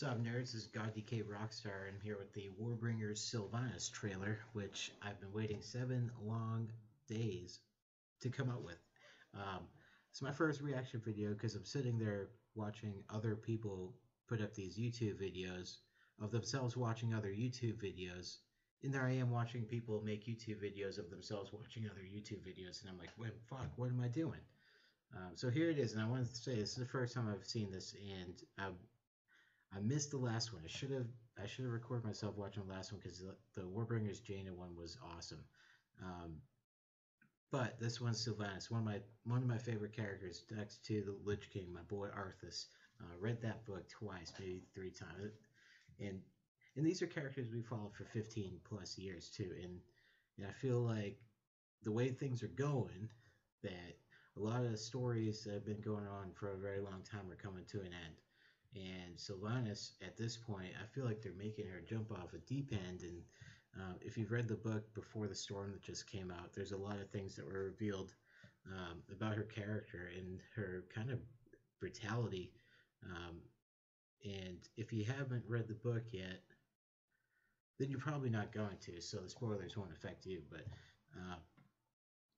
What's up, nerds? This is GodDK Rockstar. I'm here with the Warbringers Sylvanas trailer, which I've been waiting 7 long days to come out with. It's my first reaction video because I'm sitting there watching other people put up these YouTube videos of themselves watching other YouTube videos. And there I am watching people make YouTube videos of themselves watching other YouTube videos, and I'm like, "What fuck? What am I doing?" So here it is, and I wanted to say this is the first time I've seen this, and I missed the last one. I should have recorded myself watching the last one because the Warbringers Jaina one was awesome. But this one's Sylvanas, one of my favorite characters next to the Lich King, my boy Arthas. Read that book twice, maybe 3 times, and these are characters we followed for 15 plus years too. And I feel like the way things are going, that a lot of the stories that have been going on for a very long time are coming to an end. And Sylvanas, at this point, I feel like they're making her jump off a deep end. And if you've read the book Before the Storm that just came out, there's a lot of things that were revealed about her character and her kind of brutality. And if you haven't read the book yet, then you're probably not going to, so the spoilers won't affect you. But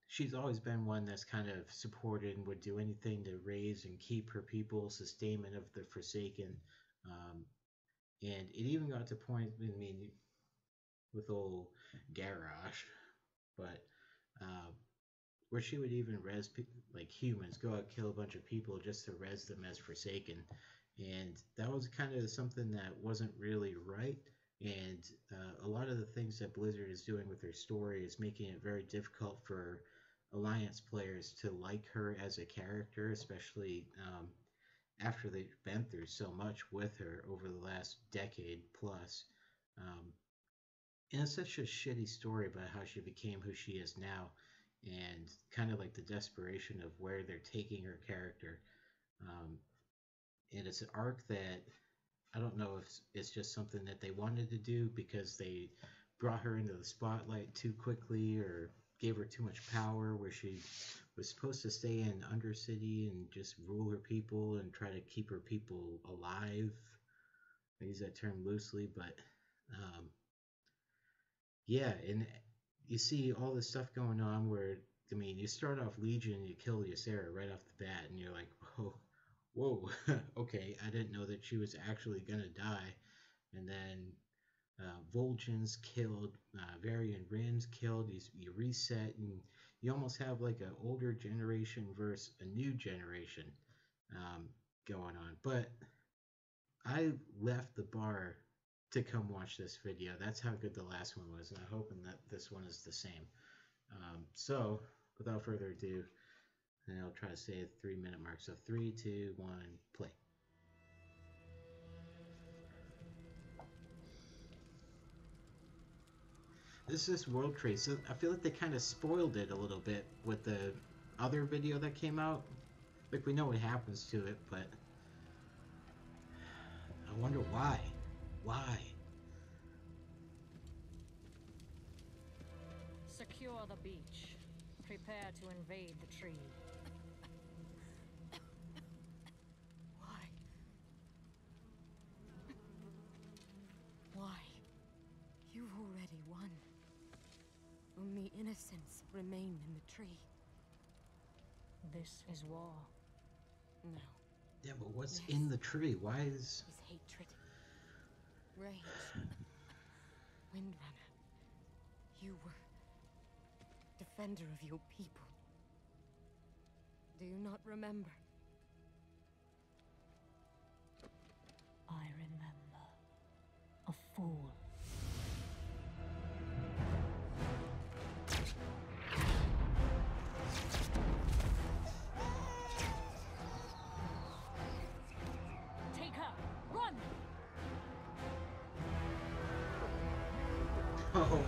she's always been one that's kind of supported and would do anything to raise and keep her people, sustainment of the Forsaken. And it even got to point, I mean, with old Garrosh, but where she would even res like humans, go out kill a bunch of people just to res them as Forsaken. And that was kind of something that wasn't really right. And a lot of the things that Blizzard is doing with their story is making it very difficult for Alliance players to like her as a character, especially after they've been through so much with her over the last decade plus. And it's such a shitty story about how she became who she is now, and kind of like the desperation of where they're taking her character. And it's an arc that I don't know if it's just something that they wanted to do because they brought her into the spotlight too quickly, or gave her too much power, where she was supposed to stay in Undercity and just rule her people and try to keep her people alive. I use that term loosely, but yeah, and you see all this stuff going on where, I mean, you start off Legion and you kill Ysera right off the bat, and you're like, whoa, okay, I didn't know that she was actually gonna die. And then Vol'jin's killed, Varian Rand's killed, you reset, and you almost have like an older generation versus a new generation going on. But I left the bar to come watch this video. That's how good the last one was, and I'm hoping that this one is the same. So, without further ado, and I'll try to say a 3-minute mark. So 3, 2, 1, play. This is World Trade. So I feel like they kind of spoiled it a little bit with the other video that came out. Like, we know what happens to it, but I wonder why. Why? Secure the beach. Prepare to invade the tree. Why? Why? You've already won. Only innocents remain in the tree. This is war. No. Yeah, but what's in the tree? Why is... His hatred. Rage. Windrunner. You were defender of your people. Do you not remember? I remember. A fool. Take her! Run! Oh,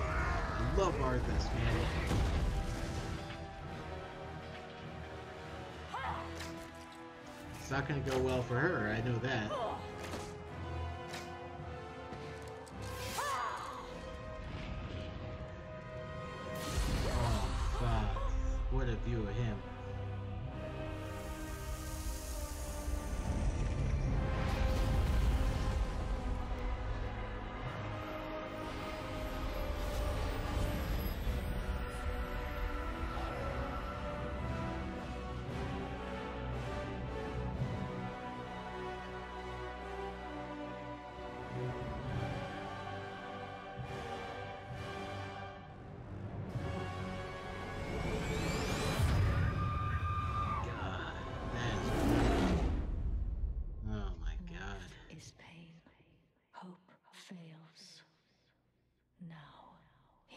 I love Arthas, man. It's not going to go well for her, I know that. Oh, fuck. What a view of him.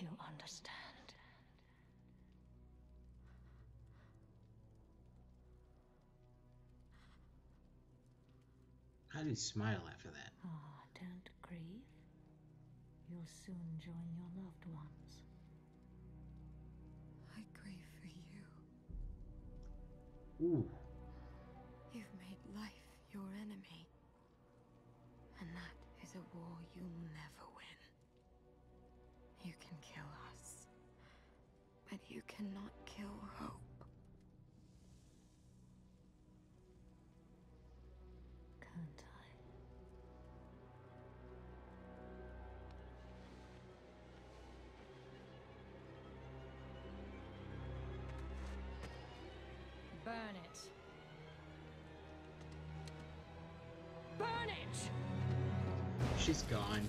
You understand. How do you smile after that? Ah, don't grieve. You'll soon join your loved ones. I grieve for you. Ooh. You've made life your enemy. And that is a war you'll never win. You can kill us, but you cannot kill hope. Can't I? Burn it. Burn it! She's gone.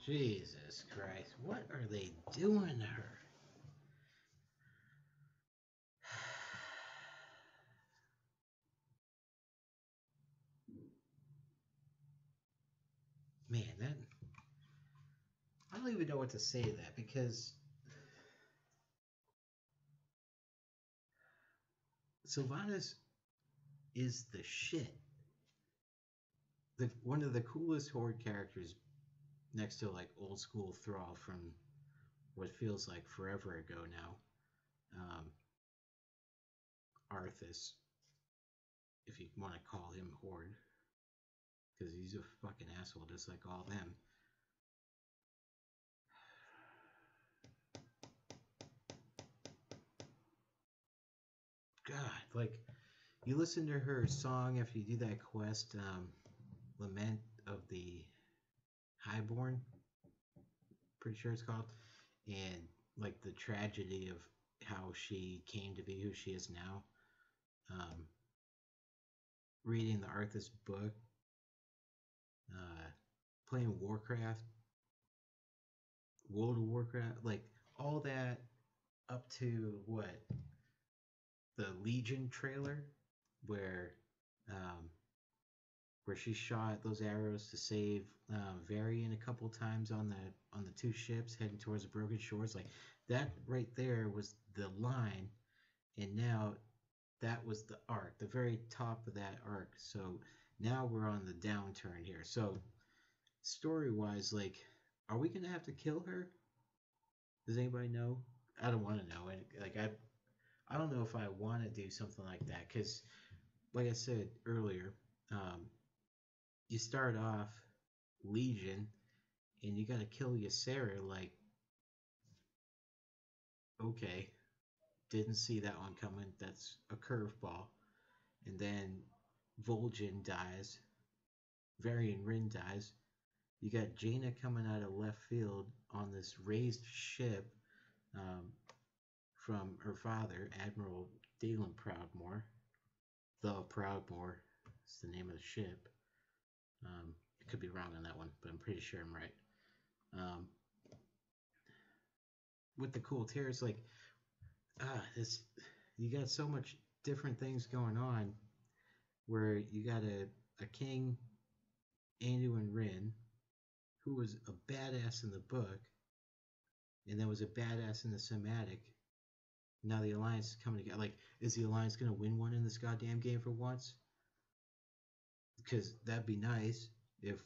Jesus Christ, what are they doing to her? Man, that... I don't even know what to say to that, because Sylvanas is the shit. One of the coolest Horde characters next to like old school Thrall from what feels like forever ago now. Arthas, if you want to call him Horde, because he's a fucking asshole just like all them. God, like, you listen to her song after you do that quest, Lament of the Highborn, pretty sure it's called, and like the tragedy of how she came to be who she is now. Reading the Arthas book, playing Warcraft, World of Warcraft, like all that up to what, the Legion trailer, where she shot those arrows to save Varian a couple times on the two ships heading towards the Broken Shores. Like that right there was the line, and now that was the arc, the very top of that arc. So now we're on the downturn here. So story-wise, like, are we gonna have to kill her? Does anybody know? I don't want to know. And like I don't know if I want to do something like that, because, like I said earlier, you start off Legion, and you got to kill Ysera. Like, okay, didn't see that one coming. That's a curveball. And then Vol'jin dies. Varian Rin dies. You got Jaina coming out of left field on this raised ship from her father, Admiral Dalen Proudmoore. The Proudmoore is the name of the ship. I could be wrong on that one, but I'm pretty sure I'm right. With the cool tears, like, you got so much different things going on, where you got a king, Anduin Rin, who was a badass in the book, and then was a badass in the cinematic. Now the Alliance is coming together. Like, is the Alliance going to win one in this goddamn game for once? Because that'd be nice if,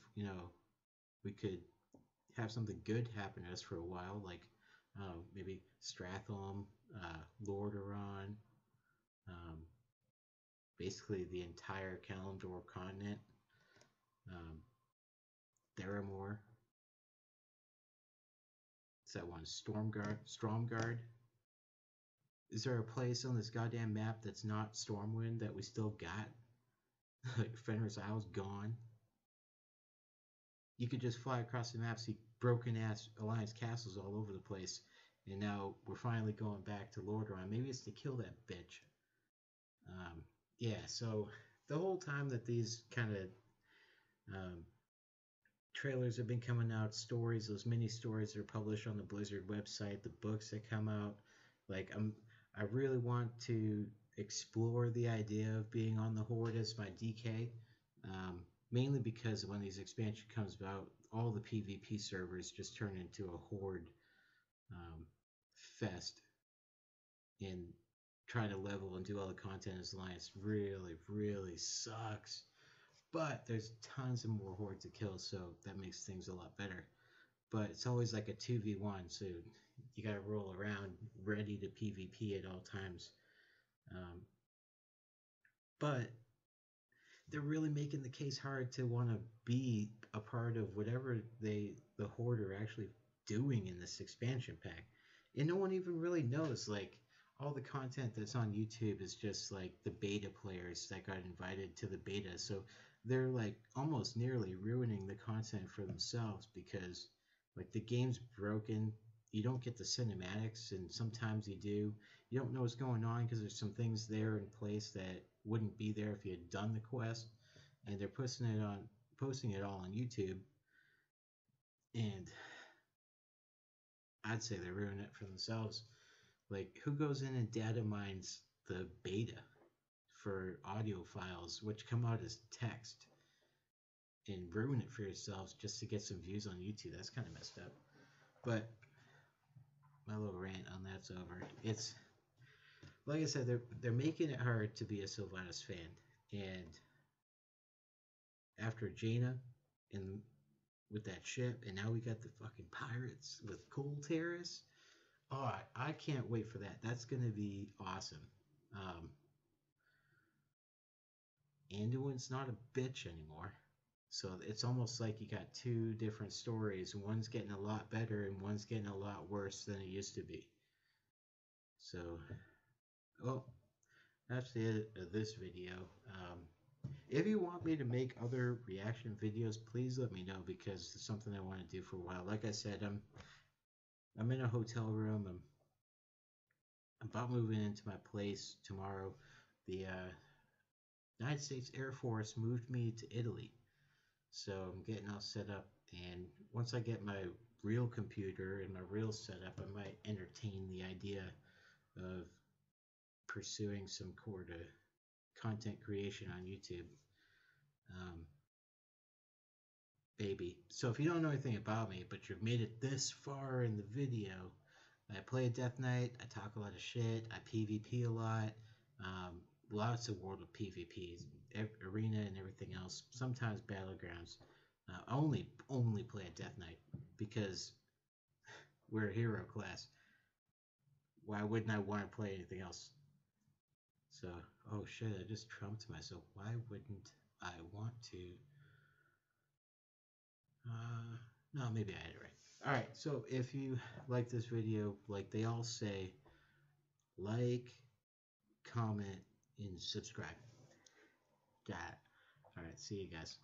we could have something good happen to us for a while, like maybe Stratholme, Lordaeron, basically the entire Kalimdor continent, Theramore. Is that one? Stromgarde? Is there a place on this goddamn map that's not Stormwind that we still got? Like, Fenris Isle's gone. You could just fly across the map, see broken ass Alliance castles all over the place, and now we're finally going back to Lordaeron. Maybe it's to kill that bitch. Yeah, so the whole time that these kind of um, trailers have been coming out, stories, those mini stories that are published on the Blizzard website, the books that come out, like I really want to explore the idea of being on the Horde as my DK, um, mainly because when these expansion comes about, all the PvP servers just turn into a Horde um, fest, and trying to level and do all the content as Alliance really, really sucks. But there's tons of more Horde to kill, so that makes things a lot better. But it's always like a 2v1, so you gotta roll around ready to PvP at all times. Um, but they're really making the case hard to want to be a part of whatever the Horde are actually doing in this expansion pack, and no one even really knows. Like, all the content that's on YouTube is just like the beta players that got invited to the beta, so they're like almost nearly ruining the content for themselves because like the game's broken. You don't get the cinematics, and sometimes you do. You don't know what's going on because there's some things there in place that wouldn't be there if you had done the quest, and they're posting it all on YouTube, and I'd say they're ruining it for themselves. Like, who goes in and data mines the beta for audio files which come out as text and ruin it for yourselves just to get some views on YouTube? That's kind of messed up. But my little rant on that's over. It's like I said, they're making it hard to be a Sylvanas fan, and after Jaina and with that ship, and now we got the fucking pirates with coal terrorists. Oh, I can't wait for that. That's gonna be awesome. Um, Anduin's not a bitch anymore, so it's almost like you got two different stories. One's getting a lot better, and one's getting a lot worse than it used to be. So, oh, that's the end of this video. If you want me to make other reaction videos, please let me know because it's something I want to do for a while. Like I said, I'm in a hotel room. I'm about moving into my place tomorrow. The United States Air Force moved me to Italy, so I'm getting all set up. And once I get my real computer and my real setup, I might entertain the idea of pursuing some sort of content creation on YouTube. Um, Baby. So if you don't know anything about me, but you've made it this far in the video, I play a Death Knight, I talk a lot of shit, I PvP a lot, lots of World of PvPs, Arena and everything else, sometimes Battlegrounds. I only play a Death Knight because we're a hero class. Why wouldn't I want to play anything else? So, oh shit, I just trumped myself. Why wouldn't I want to? No, maybe I had it right. Alright, so if you like this video, like they all say, like, comment, and subscribe. Got it. Alright, see you guys.